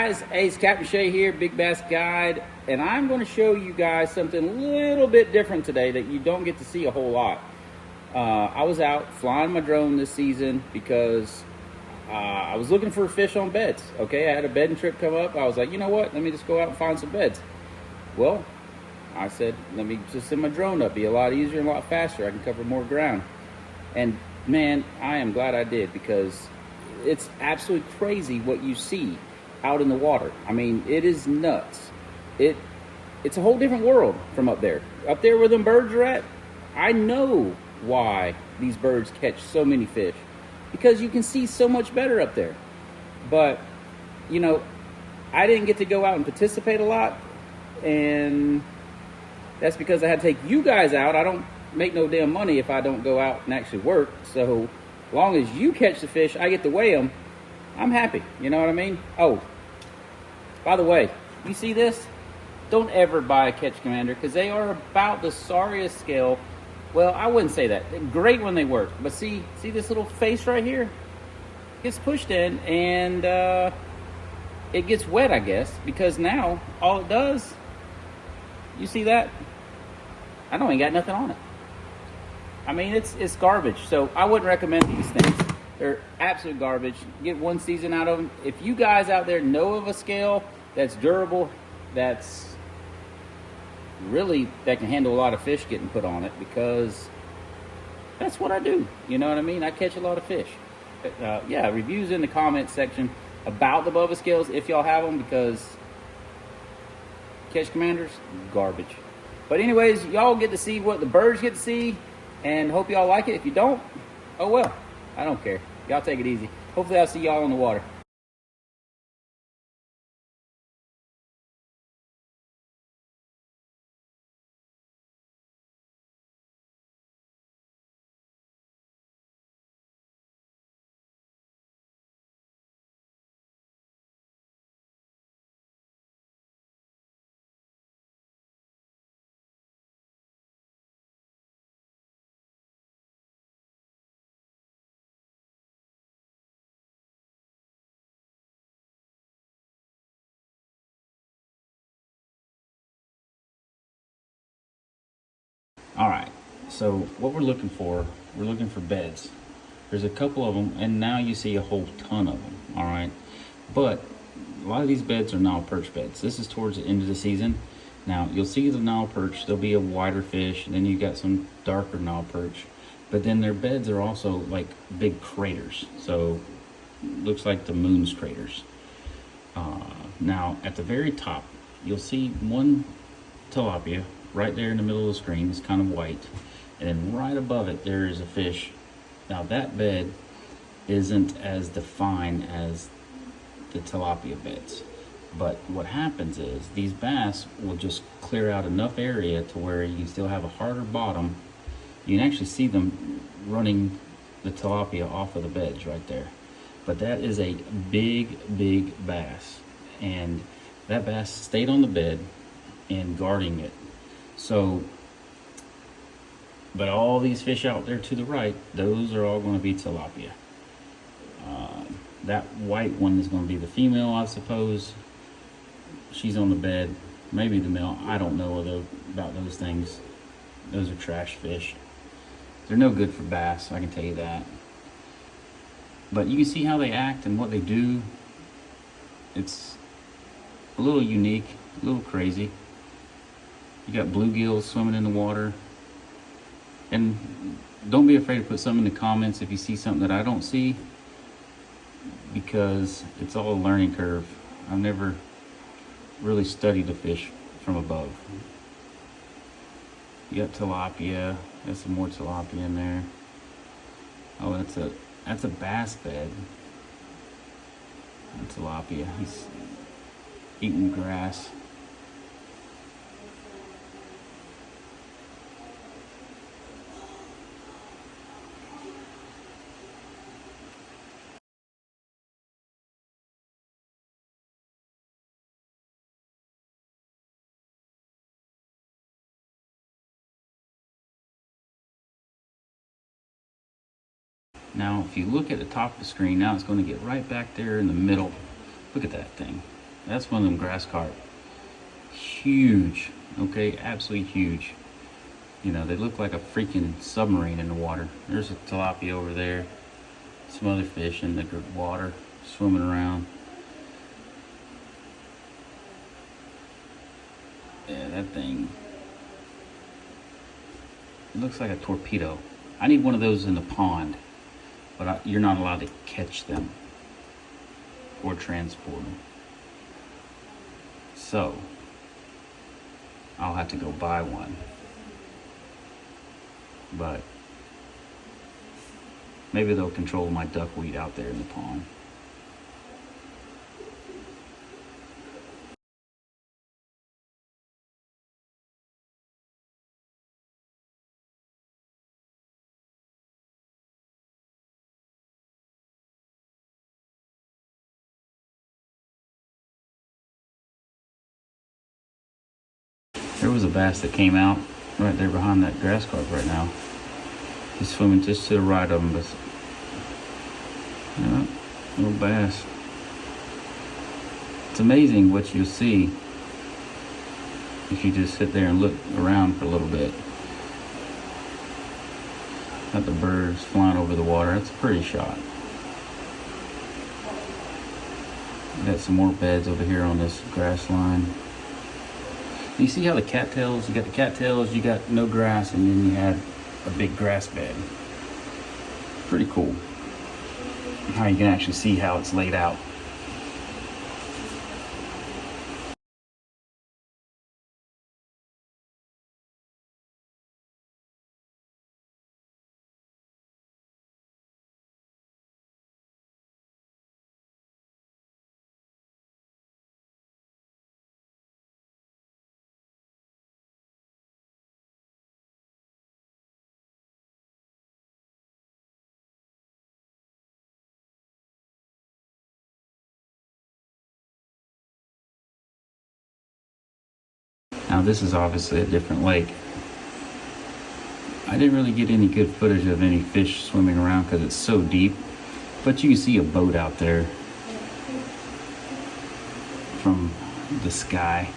guys, hey, it's Captain Shay here, Big Bass Guide, and I'm going to show you guys something a little bit different today that you don't get to see a whole lot. I was out flying my drone this season because I was looking for fish on beds. Okay, I had a bedding trip come up. I was like, you know what? Let me just go out and find some beds. Well, I said, let me just send my drone up. Be a lot easier and a lot faster. I can cover more ground. And man, I am glad I did, because it's absolutely crazy what you see out in the water. I mean, it is nuts. It's a whole different world from up there. Up there where them birds are at, I know why these birds catch so many fish, because you can see so much better up there. But, you know, I didn't get to go out and participate a lot, and that's because I had to take you guys out. I don't make no damn money if I don't go out and actually work. So as long as you catch the fish, I get to weigh them, I'm happy. You know what I mean? Oh, by the way, you see this? Don't ever buy a Catch Commander, because they are about the sorriest scale. Well, I wouldn't say that. They're great when they work. But see this little face right here? It gets pushed in and it gets wet, I guess, because now all it does, you see that? I don't even got nothing on it. I mean, it's garbage. So I wouldn't recommend these things. They're absolute garbage. Get one season out of them. If you guys out there know of a scale that's durable, that's really, that can handle a lot of fish getting put on it, because that's what I do. You know what I mean? I catch a lot of fish. Yeah, reviews in the comments section about the Bubba scales if y'all have them, because Catch Commanders, garbage. But anyways, y'all get to see what the birds get to see, and hope y'all like it. If you don't, oh well, I don't care. Y'all take it easy. Hopefully I'll see y'all in the water. All right, so what we're looking for beds. There's a couple of them, and now you see a whole ton of them, all right? But a lot of these beds are Nile perch beds. This is towards the end of the season. Now, you'll see the Nile perch, there'll be a wider fish, and then you got some darker Nile perch. But then their beds are also like big craters. So, looks like the moon's craters. Now, at the very top, you'll see one tilapia right there in the middle of the screen. It's kind of white. And then right above it, there is a fish. Now, that bed isn't as defined as the tilapia beds. But what happens is these bass will just clear out enough area to where you still have a harder bottom. You can actually see them running the tilapia off of the beds right there. But that is a big bass. And that bass stayed on the bed and guarding it. So, but all these fish out there to the right, those are all going to be tilapia. That white one is going to be the female, I suppose. She's on the bed, maybe the male. I don't know about those things. Those are trash fish. They're no good for bass, I can tell you that. But you can see how they act and what they do. It's a little unique, a little crazy. You got bluegills swimming in the water. And don't be afraid to put something in the comments if you see something that I don't see, because it's all a learning curve. I've never really studied the fish from above. You got tilapia. There's some more tilapia in there. Oh, that's a bass bed. That's tilapia. He's eating grass. Now, if you look at the top of the screen, now it's going to get right back there in the middle. Look at that thing. That's one of them grass carp. Huge, okay, absolutely huge. You know, they look like a freaking submarine in the water. There's a tilapia over there. Some other fish in the water swimming around. Yeah, that thing, it looks like a torpedo. I need one of those in the pond, but you're not allowed to catch them or transport them. So, I'll have to go buy one. But maybe they'll control my duckweed out there in the pond. There was a bass that came out right there behind that grass carp right now. He's swimming just to the right of him, but yeah, little bass. It's amazing what you'll see if you just sit there and look around for a little bit. Got the birds flying over the water. That's a pretty shot. Got some more beds over here on this grass line. You see how the cattails, you got the cattails, you got no grass, and then you have a big grass bed. Pretty cool. How you can actually see how it's laid out. Now this is obviously a different lake. I didn't really get any good footage of any fish swimming around because it's so deep, but you can see a boat out there from the sky.